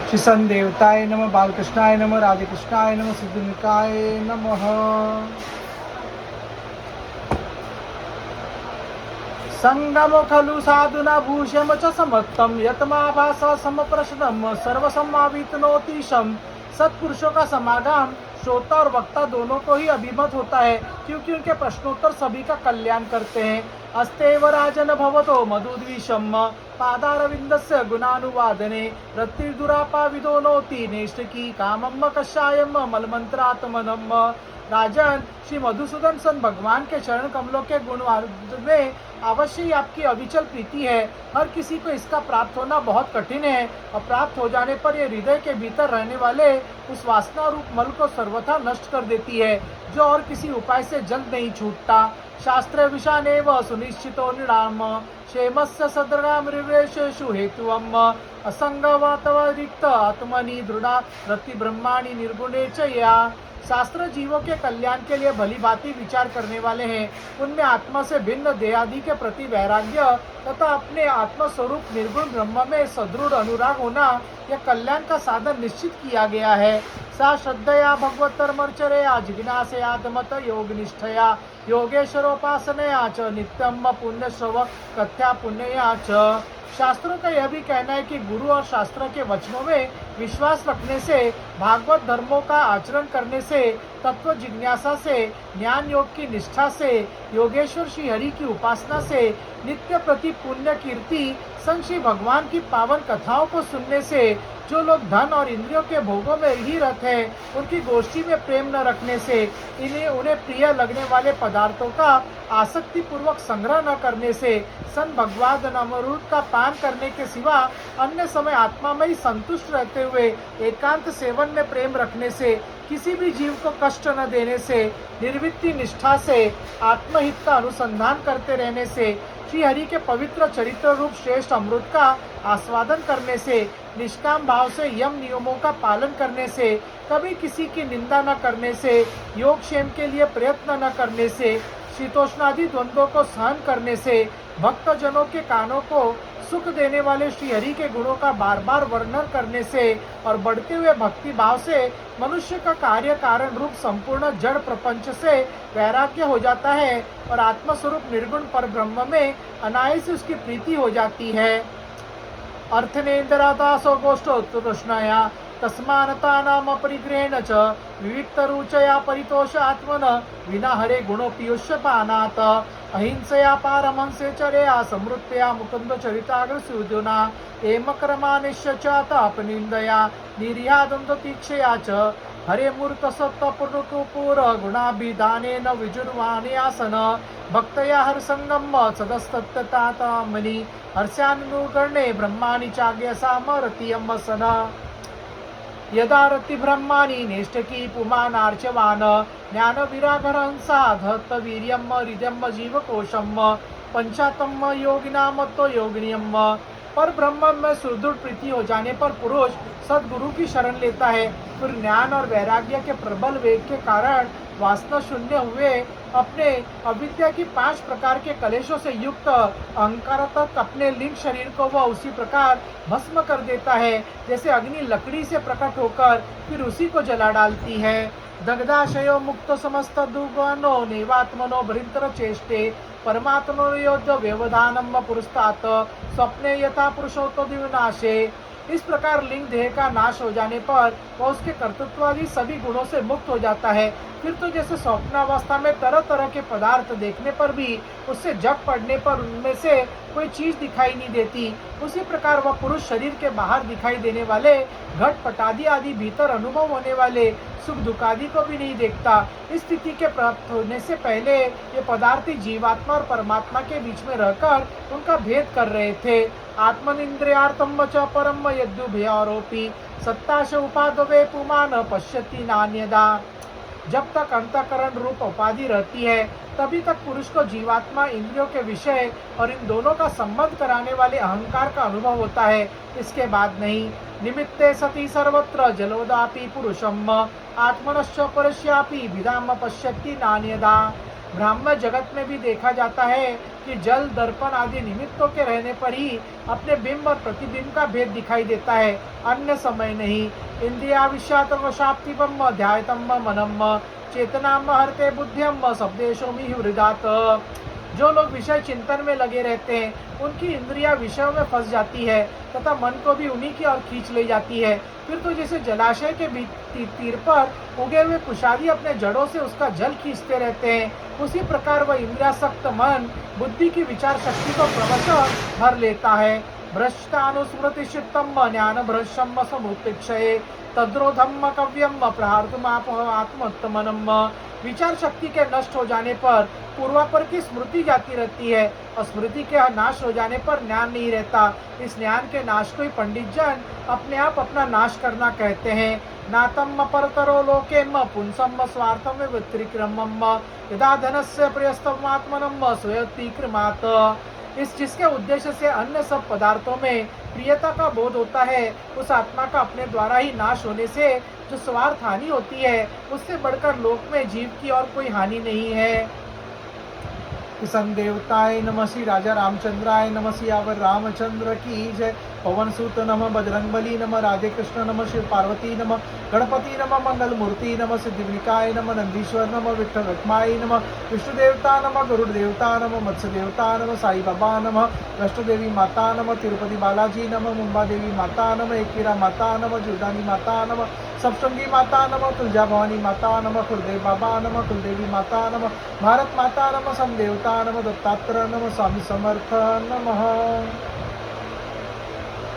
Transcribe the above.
श्री सन देवताय नमः, बालकृष्णाय नमः, राधे कृष्णाय नमः, सिद्धनिकाय नमः। संगमो खलु साधुना भूष्यम च समत्तम यतमाभास समप्रश्नम सर्वसमावितनोतिशम। सत्पुरुषों का समागम श्रोता और वक्ता दोनों को ही अभिमत होता है, क्योंकि उनके प्रश्नोत्तर सभी का कल्याण करते हैं। अस्तेव राजन भवतो मधुद्विषम पादारविंदस्य गुणानुवादने रत्तिर्दुरापाविदो नोति नेष्टकी कामम कषायम मलमंत्रात्मनम। राजन, श्री मधुसूदन सन भगवान के चरण कमलों के गुण में अवश्य ही आपकी अविचल प्रीति है। हर किसी को इसका प्राप्त होना बहुत कठिन है, और प्राप्त हो जाने पर यह हृदय के भीतर रहने वाले उस वासना रूप मल को सर्वथा नष्ट कर देती है, जो और किसी उपाय से जल्द नहीं छूटता। शास्त्र विषाने व सुनिश्चितो निराम क्षेमस्य सदृढ़ामृवेशेषु हेतुअम असंगवातव रिक्त आत्मनि दृढ़ा रति ब्रह्माणि निर्गुणे च या। शास्त्र जीवों के कल्याण के लिए भली भांति विचार करने वाले हैं। उनमें आत्मा से भिन्न देहादि के प्रति वैराग्य तथा अपने आत्मस्वरूप निर्गुण ब्रह्म में सदृढ़ अनुराग होना, यह कल्याण का साधन निश्चित किया गया है। सा श्रद्धया भगवत्तर्मर्चरया जिज्ञासयात्मत योग निष्ठया योगेश्वरोपासनया च नित्यम पुण्यश्रव कथ्या पुण्यया च। शास्त्रों का यह भी कहना है कि गुरु और शास्त्र के वचनों में विश्वास रखने से, भागवत धर्मों का आचरण करने से, तत्व जिज्ञासा से, ज्ञान योग की निष्ठा से, योगेश्वर श्री हरि की उपासना से, नित्य प्रति पुण्य कीर्ति संग श्री भगवान की पावन कथाओं को सुनने से, जो लोग धन और इंद्रियों के भोगों में ही रत हैं, उनकी गोष्ठी में प्रेम न रखने से, उन्हें प्रिय लगने वाले पदार्थों का आसक्ति पूर्वक संग्रह न करने से, सन भगवान अमृत का पान करने के सिवा अन्य समय आत्मा में ही संतुष्ट रहते हुए एकांत सेवन में प्रेम रखने से, किसी भी जीव को कष्ट न देने से, निर्वृत्ति निष्ठा से, आत्महित का अनुसंधान करते रहने से, श्री हरि के पवित्र चरित्र रूप श्रेष्ठ अमृत का आस्वादन करने से, निष्काम भाव से यम नियमों का पालन करने से, कभी किसी की निंदा न करने से, योग क्षेम के लिए प्रयत्न न करने से, शीतोष्णादि द्वंद्वों को सहन करने से, भक्त जनों के कानों को सुख देने वाले श्री हरि के गुणों का बार बार वर्णन करने से और बढ़ते हुए भक्ति भाव से मनुष्य का कार्य कारण रूप संपूर्ण जड़ प्रपंच से वैराग्य हो जाता है और आत्मस्वरूप निर्गुण पर ब्रह्म में अनायास उसकी प्रीति हो जाती है। अर्थनेन्द्रदासो गोष्ठोत्तृष्णया तस्मानतानाम परिग्रहेण च विविक्तरुचया परितोष आत्मन विना हरे गुणोपीयूष्यपानात् अहिंसया पारमहंसे चर्या समृत्या मुकुंद चरिताग्रसूर्जुना एमक्रमानिश्य च तापनिन्दया निर्यादन्ततीक्षया च हरे मूर्त सत्तपुरुपुर गुणाभिधानेन विजुर्वाणि आसन भक्तया हरसंगम सदस्तत्तातामनि हर्ष्यानुगणे ब्रह्माणि चाज्ञसामरतियमसन यदा रति ब्रह्माणि नेष्टकी पुमानार्चवान ज्ञान विरागहंसा धत्त वीर्यम हृदयम जीवकोशम पंचातम योगिनाम तो योगिनियम। पर ब्रह्म में सुदृढ़ प्रीति हो जाने पर पुरुष सदगुरु की शरण लेता है। फिर ज्ञान और वैराग्य के प्रबल वेग के कारण वासना शून्य हुए अपने अविद्या की 5 प्रकार के कलेशों से युक्त अहंकार तक अपने लिंग शरीर को वह उसी प्रकार भस्म कर देता है, जैसे अग्नि लकड़ी से प्रकट होकर फिर उसी को जला डालती है। दग्धाशयो मुक्त समस्त दुर्गुणो नेवात्मनो भृंतर चेष्टे परमात्मनो योद्ध व्यवधानम पुरस्तात स्वप्ने यथा पुरुषोत्तो दिवनाशे। इस प्रकार लिंग देह का नाश हो जाने पर वह उसके कर्तृत्वादी सभी गुणों से मुक्त हो जाता है। फिर तो जैसे स्वप्नावस्था में तरह तरह के पदार्थ देखने पर भी उससे जग पड़ने पर उनमें से कोई चीज दिखाई नहीं देती, उसी प्रकार वह पुरुष शरीर के बाहर दिखाई देने वाले घट पटादी आदि भीतर अनुभव होने वाले सुख दुख आदि को भी नहीं देखता। इस स्थिति के प्राप्त होने से पहले ये पदार्थी जीवात्मा और परमात्मा के बीच में रहकर उनका भेद कर रहे थे। आत्मनिंद्रियार्थम च परम यद्युभयारोपी सत्ताश उपादवे पुमान पश्यति नान्यदा। जब तक अंतःकरण रूप उपाधि रहती है तभी तक पुरुष को जीवात्मा इंद्रियों के विषय और इन दोनों का संबंध कराने वाले अहंकार का अनुभव होता है, इसके बाद नहीं। निमित्ते सति सर्वत्र जलोदापि पुरुषम आत्मनश्च परस्यापि विदाम पश्यति नान्यदा। ब्राह्मण जगत में भी देखा जाता है कि जल, दर्पण आदि निमित्तों के रहने पर ही अपने बिंब और प्रतिबिंब का भेद दिखाई देता है, अन्य समय नहीं। इंद्रियाविष्यातशाप्तिपम ध्यायतम मनम चेतनाम हरते बुद्धिम शब्देशो मी हृदात। जो लोग विषय चिंतन में लगे रहते हैं, उनकी इंद्रियां विषयों में फंस जाती है तथा मन को भी उन्हीं की ओर खींच ले जाती है। फिर तो जैसे जलाशय के तीर पर उगे हुए कुशादी अपने जड़ों से उसका जल खींचते रहते हैं, उसी प्रकार वह इंद्रियासक्त मन बुद्धि की विचार शक्ति को क्रमशः भर लेता है। भ्रष्टानुस्मृतिचित्तम ज्ञान भ्रष्टम समुपेक्षये तद्रोधम कव्यम प्रहार्तुमात्मोत्तमनम। विचार शक्ति के नष्ट हो जाने पर पूर्वापर की स्मृति जाती रहती है और स्मृति के नाश हो जाने पर ज्ञान नहीं रहता। इस ज्ञान के नाश को ही पंडित जन अपने आप अपना नाश करना कहते हैं। नातम परतरो लोकेम पुंसम स्वार्थम वित्रिक्रमम यदा धनस्य प्रियस्तमात्मनम स्वयतिक्रमात्। इस जिसके उद्देश्य से अन्य सब पदार्थों में प्रियता का बोध होता है, उस आत्मा का अपने द्वारा ही नाश होने से जो स्वार्थ हानि होती है, उससे बढ़कर लोक में जीव की और कोई हानि नहीं है। किशन देवताय नमः, श्री राजा रामचंद्राय नमः, सियावर रामचंद्र की जय। पवन सूत नमः, बजरंगबली नमः, राधे कृष्ण नमः, शिव पार्वती नमः, गणपति नमः, मंगल मूर्ति नमः, सिद्धिविनायक नमः, नंदीश्वर नमः, विठ्ठल रखमाई नमः, विष्णु देवता नमः, गरुड़ देवता नमः, मत्स्य देवता नमः, साई बाबा नमः, वैष्णो देवी माता नमः, तिरुपति बालाजी नमः, मुंबा देवी माता नमः, एकवीरा माता नमः, जुर्दानी माता नमः, सप्तशृंगी माता नमः, तुलजा भवानी माता नमः, कुलदेव बाबा नमः, कुलदेवी माता नमः, भारत माता नमः, समदेवता नमः, दत्तात्रेय नमः, स्वामी समर्थ नमः।